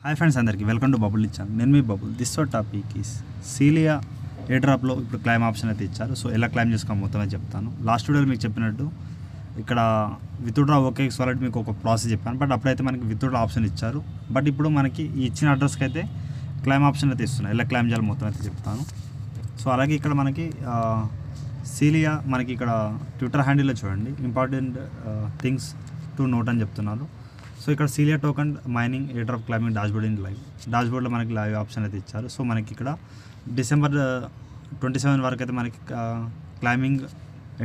Hi friends, అందరికీ welcome to Bubble channel. నేను మీ Bubble. This topic is Celia ఏ డ్రాప్లో ఇప్పుడు క్లైమ్ ఆప్షన్ అయితే ఇచ్చారు. సో ఎలా క్లైమ్ చేసుకోవాలి మొత్తమే చెప్తాను. లాస్ట్ వీడియోలో మీకు చెప్పినట్టు ఇక్కడ విత్డ్రా ఓకేఎక్స్ వాలెట్ మీకు ఒక ప్రాసెస్ చెప్పాను, బట్ అప్పుడైతే మనకి విత్డ్రా ఆప్షన్ ఇచ్చారు. బట్ ఇప్పుడు మనకి ఈ ఇచ్చిన అడ్రస్కి అయితే క్లైమ్ ఆప్షన్ అయితే ఇస్తున్నాయి. ఎలా క్లైమ్ చేయాలి మొత్తం అయితే చెప్తాను. సో అలాగే ఇక్కడ మనకి సీలియా మనకి ఇక్కడ ట్విట్టర్ హ్యాండిల్లో చూడండి, ఇంపార్టెంట్ థింగ్స్ టు నోట్ అని చెప్తున్నారు. సో ఇక్కడ Celia token mining airdrop claiming dashboard in live. డాష్బోర్డ్లో మనకి లైవ్ ఆప్షన్ అయితే ఇచ్చారు. సో మనకి ఇక్కడ December 27 వరకు అయితే మనకి క్లైమింగ్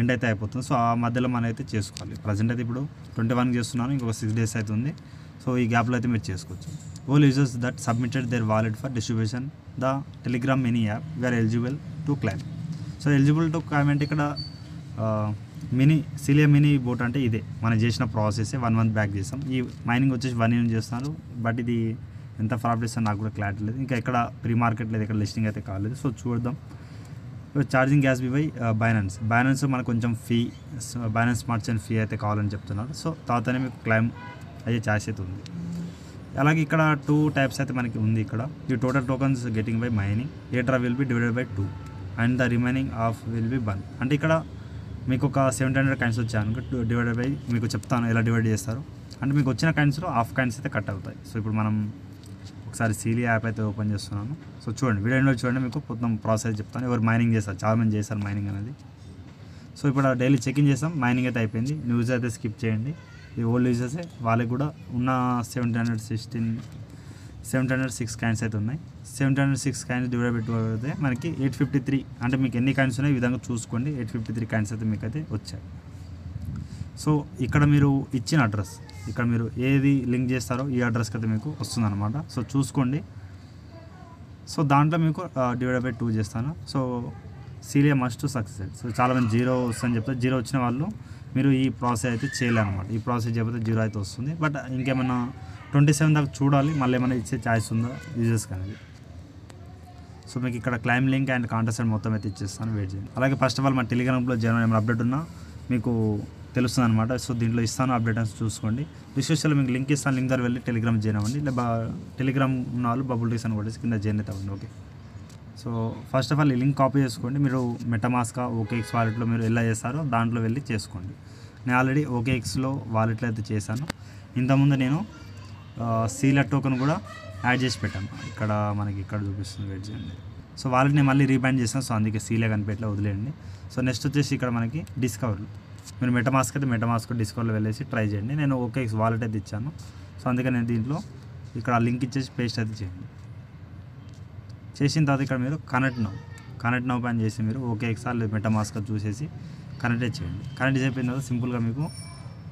ఎండ్ అయితే అయిపోతుంది. సో ఆ మధ్యలో మనం అయితే చేసుకోవాలి. ప్రజెంట్ అయితే ఇప్పుడు 21 చేస్తున్నాను, ఇంకొక 6 days అయితే ఉంది. సో ఈ గ్యాప్లో అయితే మీరు చేసుకోవచ్చు. All users that submitted their wallet for distribution the Telegram mini app we are eligible to claim. So eligible to claim అంటే ఇక్కడ సీలియా మినీ బోట్ అంటే ఇదే మనం చేసిన ప్రాసెస్ 1 month బ్యాక్ చేసాం. ఈ మైనింగ్ వచ్చేసి 1 year చేస్తున్నారు. బట్ ఇది ఎంత ఫ్రాడ్ చేస్తారో నాకు కూడా క్లారిటీ లేదు. ఇంకా ఎక్కడ ప్రీ మార్కెట్ లేదు, ఎక్కడ లిస్టింగ్ అయితే కాలేదు. సో చూద్దాం. ఛార్జింగ్ గ్యాస్ బై బైనాన్స్ మనకు కొంచెం fee, Binance smart chain fee అయితే కావాలని చెప్తున్నారు. సో తర్వాతనే మీకు క్లైమ్ అయ్యే ఛాయిస్ అయితే ఉంది. అలాగే ఇక్కడ 2 types అయితే మనకి ఉంది. ఇక్కడ ఈ total tokens getting by mining A draw will be divided by 2 and the remaining of will be 1. అంటే ఇక్కడ మీకు ఒక 700 కాయిన్స్ వచ్చాయనుకో, డివైడెడ్ బై మీకు చెప్తాను ఎలా డివైడ్ చేస్తారు. అంటే మీకు వచ్చిన కాయిన్స్లో హాఫ్ కాయిన్స్ అయితే కట్ అవుతాయి. సో ఇప్పుడు మనం ఒకసారి సీలియా యాప్ అయితే ఓపెన్ చేస్తున్నాను. సో చూడండి, వీడియోలో చూడండి, మీకు మొత్తం ప్రాసెస్ చెప్తాను. ఎవరు మైనింగ్ చేస్తారు, చాలామంది చేస్తారు మైనింగ్ అనేది. సో ఇప్పుడు డైలీ చెకింగ్ చేస్తాం, మైనింగ్ అయితే అయిపోయింది. న్యూస్ అయితే స్కిప్ చేయండి. ఈ ఓల్డ్ యూజర్సే, వాళ్ళకి కూడా ఉన్న 706 కాయిన్స్ అయితే ఉన్నాయి. 706 కాయిన్స్ డివైడ్ బై 2 అయితే మనకి 853. అంటే మీకు ఎన్ని కాయిన్స్ ఉన్నాయి ఈ విధంగా చూసుకోండి. 853 కాయిన్స్ అయితే మీకు అయితే వచ్చాయి. సో ఇక్కడ మీరు ఇచ్చిన అడ్రస్, ఇక్కడ మీరు ఏది లింక్ చేస్తారో ఈ అడ్రస్కి అయితే మీకు వస్తుందన్నమాట. సో చూసుకోండి. సో దాంట్లో మీకు డివైడ్ బై 2 చేస్తాను. So cilia must success. So చాలామంది 0 వస్తుందని చెప్తారు. 0 వచ్చిన వాళ్ళు మీరు ఈ ప్రాసెస్ అయితే చేయలేనమాట. ఈ ప్రాసెస్ చేయకపోతే 0 అయితే వస్తుంది. బట్ ఇంకేమైనా 27 దాకా చూడాలి, మళ్ళీ ఏమైనా ఇచ్చే ఛాయిస్ ఉందా యూజర్స్కి అనేది. సో మీకు ఇక్కడ క్లైమ్ లింక్ అండ్ కాంటాక్ట్ మొత్తం అయితే ఇచ్చేస్తాను, వెయిట్ చేయండి. అలాగే ఫస్ట్ ఆఫ్ ఆల్ మన టెలిగ్రామ్లో ఏమైనా అప్డేట్ ఉన్నా మీకు తెలుస్తుంది అనమాట. సో దీంట్లో ఇస్తాను, అప్డేట్ అని చూసుకోండి. డిస్క్రిప్షన్లో మీకు లింక్ ఇస్తాను, లింక్ ద్వారా వెళ్ళి టెలిగ్రామ్ జాయిన్ అవ్వండి. లేదా టెలిగ్రామ్ ఉన్న వాళ్ళు బబుల్ టీస్ అని కొట్టేసి కింద జాయిన్ అయితే అవ్వండి. Okay. So first of all ఈ లింక్ కాపీ చేసుకోండి. మీరు మెటామాస్క్ ఓకేఎక్స్ వాలెట్లో మీరు ఎలా చేస్తారో దాంట్లో వెళ్ళి చేసుకోండి. నేను ఆల్రెడీ ఓకేఎక్స్లో వాలెట్లో అయితే చేశాను. ఇంతకుముందు నేను సీలియా టోకెన్ కూడా యాడ్ చేసి పెట్టాను. ఇక్కడ మనకి ఇక్కడ చూపిస్తుంది, వెయిట్ చేయండి. సో వాలెట్ని మళ్ళీ రీబ్రాండ్ చేస్తాను. సో అందుకే సీలియా కనిపెట్టలే, వదిలేయండి. సో నెక్స్ట్ వచ్చేసి ఇక్కడ మనకి డిస్కవర్లు, మీరు మెటామాస్క్ అయితే మెటామాస్క్ డిస్కవర్లో వెళ్ళేసి ట్రై చేయండి. నేను ఓకేఎక్స్ వాలెట్ అయితే ఇచ్చాను. సో అందుకే నేను దీంట్లో ఇక్కడ లింక్ ఇచ్చేసి పేస్ట్ అయితే చేయండి. చేసిన తర్వాత ఇక్కడ మీరు కనెక్ట్ నౌ పని చేసి మీరు ఓకేఎక్స్ లేదా మెటామాస్క్ చూసేసి కనెక్ట్ చేయండి. కనెక్ట్ అయిపోయిన తర్వాత సింపుల్గా మీకు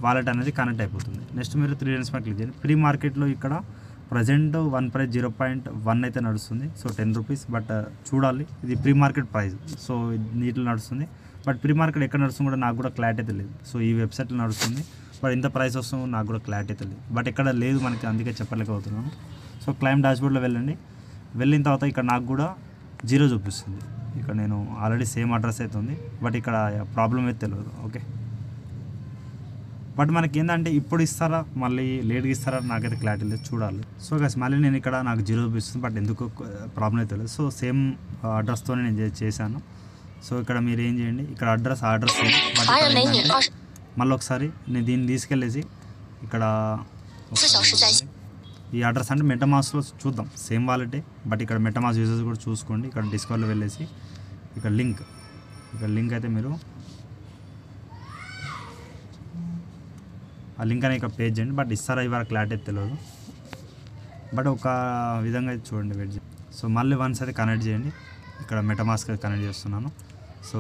వాలెట్ అనేది కనెక్ట్ అయిపోతుంది. నెక్స్ట్ మీరు 3 lines పై క్లిక్ చేయండి. ప్రీ మార్కెట్లో ఇక్కడ ప్రజెంట్ 1 ప్రైస్ 0.1 అయితే నడుస్తుంది. So 10 rupees. బట్ చూడాలి, ఇది ప్రీ మార్కెట్ ప్రైస్. సో నీటిలో నడుస్తుంది. బట్ ప్రీ మార్కెట్ ఎక్కడ నడుస్తుంది కూడా నాకు కూడా క్లారిటీ అయితే లేదు. సో ఈ వెబ్సైట్లో నడుస్తుంది, బట్ ఇంత ప్రైస్ వస్తుందో నాకు కూడా క్లారిటీ అయితే లేదు. బట్ ఎక్కడ లేదు మనకి, అందుకే చెప్పలేకపోతున్నాను. సో క్లైమ్ డాష్బోర్డ్లో వెళ్ళండి. వెళ్ళిన తర్వాత ఇక్కడ నాకు కూడా 0 చూపిస్తుంది. ఇక్కడ నేను ఆల్రెడీ సేమ్ అడ్రస్ అయితే ఉంది, బట్ ఇక్కడ ప్రాబ్లం అయితే తెలియదు. ఓకే. బట్ మనకి ఏంటంటే ఇప్పుడు ఇస్తారా మళ్ళీ లేట్గా ఇస్తారా నాకైతే క్లారిటీ లేదు, చూడాలి. సో గైస్ మళ్ళీ నేను ఇక్కడ నాకు 0 చూపిస్తుంది, బట్ ఎందుకు ప్రాబ్లం అయితే తెలియదు. సో సేమ్ అడ్రస్తోనే నేను చేశాను. సో ఇక్కడ మీరు ఏం చేయండి, ఇక్కడ అడ్రస్ బట్ మళ్ళీ ఒకసారి నేను దీన్ని తీసుకెళ్ళేసి ఇక్కడ ఈ అడ్రస్ అంటే మెటామాస్క్లో చూద్దాం, సేమ్ వాలెటే. బట్ ఇక్కడ మెటామాస్క్ యూజర్స్ కూడా చూసుకోండి. ఇక్కడ డిస్కవర్లో వెళ్ళేసి ఇక్కడ లింక్ అయితే మీరు ఆ లింక్ అనేది ఇక్కడ పేజ్ చేయండి. బట్ ఇస్తారా ఇవాళ క్లారిటీ అయితే తెలియదు, బట్ ఒక విధంగా అయితే చూడండి, వెయిట్ చేయండి. సో మళ్ళీ వన్స్ అయితే కనెక్ట్ చేయండి. ఇక్కడ మెటామాస్క్ అయితే కనెక్ట్ చేస్తున్నాను. సో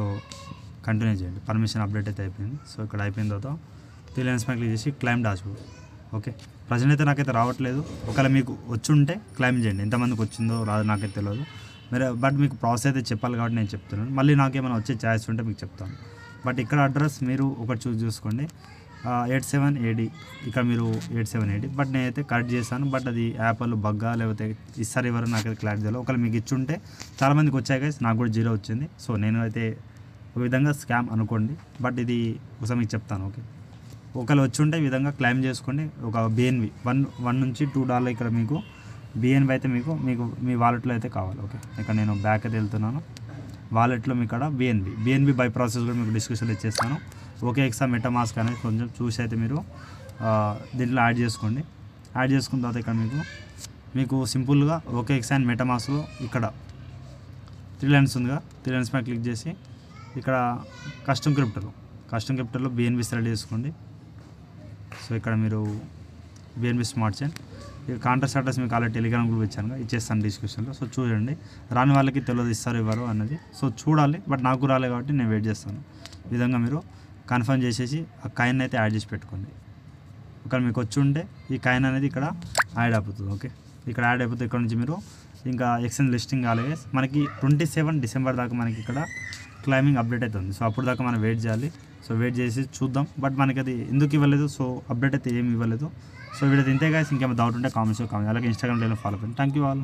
కంటిన్యూ చేయండి. పర్మిషన్ అప్డేట్ అయితే అయిపోయింది. సో ఇక్కడ అయిపోయిన తర్వాత 3 lines పై క్లిక్ చేసి క్లైమ్ డాష్బోర్డ్. ఓకే. ప్రజెంట్ అయితే నాకైతే రావట్లేదు. ఒకవేళ మీకు వచ్చి ఉంటే క్లైమ్ చేయండి. ఎంతమందికి వచ్చిందో రాదు నాకైతే తెలియదు. బట్ మీకు ప్రాసెస్ అయితే చెప్పాలి కాబట్టి నేను చెప్తున్నాను. మళ్ళీ నాకేమైనా వచ్చే ఛాయిస్ ఉంటే మీకు చెప్తాను. బట్ ఇక్కడ అడ్రస్ మీరు ఒకటి చూసుకోండి, 87AD. ఇక్కడ మీరు 87AD. బట్ నేనైతే కరెక్ట్ చేశాను. బట్ అది యాప్లో బగ్గా లేకపోతే ఇస్తారు ఎవరు నాకైతే క్లారిటీ తెలియదు. ఒకవేళ మీకు ఇచ్చుంటే చాలామందికి వచ్చాయి గైస్, నాకు కూడా 0 వచ్చింది. సో నేను అయితే ఒక విధంగా స్కామ్ అనుకోండి, బట్ ఇది ఒకసారి మీకు చెప్తాను. ఓకే. ఒకవేళ వచ్చి ఉంటే ఈ విధంగా క్లైమ్ చేసుకోండి. ఒక BNB $1 నుంచి $2 ఇక్కడ మీకు బిఎన్బి అయితే మీకు మీ వాలెట్లో అయితే కావాలి. ఓకే, ఇక్కడ నేను బ్యాక్ అయితే వెళ్తున్నాను. వాలెట్లో మీకు ఇక్కడ బిఎన్బి బై ప్రాసెస్ కూడా మీకు డిస్క్రిప్షన్లో ఇచ్చేస్తాను. ఓకే ఎక్సా మెటామాస్క్ అనేది కొంచెం చూసి అయితే మీరు దీంట్లో యాడ్ చేసుకోండి. యాడ్ చేసుకున్న తర్వాత ఇక్కడ మీకు సింపుల్గా ఓకే ఎక్సా అండ్ మెటామాస్క్లో ఇక్కడ 3 లైన్స్ ఉందిగా, 3 లైన్స్ మీద క్లిక్ చేసి ఇక్కడ కస్టమ్ క్రిప్టోలో బిఎన్బి సెలెక్ట్ చేసుకోండి. సో ఇక్కడ మీరు BNB smart chain contract status మీకు అలా టెలిగ్రామ్ గ్రూప్ ఇచ్చేస్తాను డిస్క్రిప్షన్లో. సో చూడండి, రాని వాళ్ళకి తెలియదు ఇస్తారు ఇవ్వరు అన్నది. సో చూడాలి, బట్ నాకు రాలే కాబట్టి నేను వెయిట్ చేస్తాను. ఈ విధంగా మీరు కన్ఫర్మ్ చేసేసి ఆ కాయిన్ అయితే యాడ్ చేసి పెట్టుకోండి. ఒకవేళ మీకు వచ్చి ఉంటే ఈ కాయిన్ అనేది ఇక్కడ యాడ్ అయిపోతుంది. ఓకే, ఇక్కడ యాడ్ అయిపోతే ఇక్కడ నుంచి మీరు ఇంకా ఎక్స్చేంజ్ లిస్టింగ్ కాలేదు. మనకి 27 డిసెంబర్ దాకా మనకి ఇక్కడ క్లైమింగ్ అప్డేట్ అవుతుంది. సో అప్పుడు దాకా మనం వెయిట్ చేయాలి. సో వెయిట్ చేసి చూద్దాం, బట్ మనకి అది ఎందుకు ఇవ్వలేదు, సో అప్డేట్ అయితే ఏమి ఇవ్వలేదు. సో వీడియో ఇంతే గాయస్. ఇంకేమైనా డౌట్ ఉంటే కామెంట్స్ అలాగే ఇన్స్టాగ్రామ్ ఫాలో అవ్వండి. Thank you all.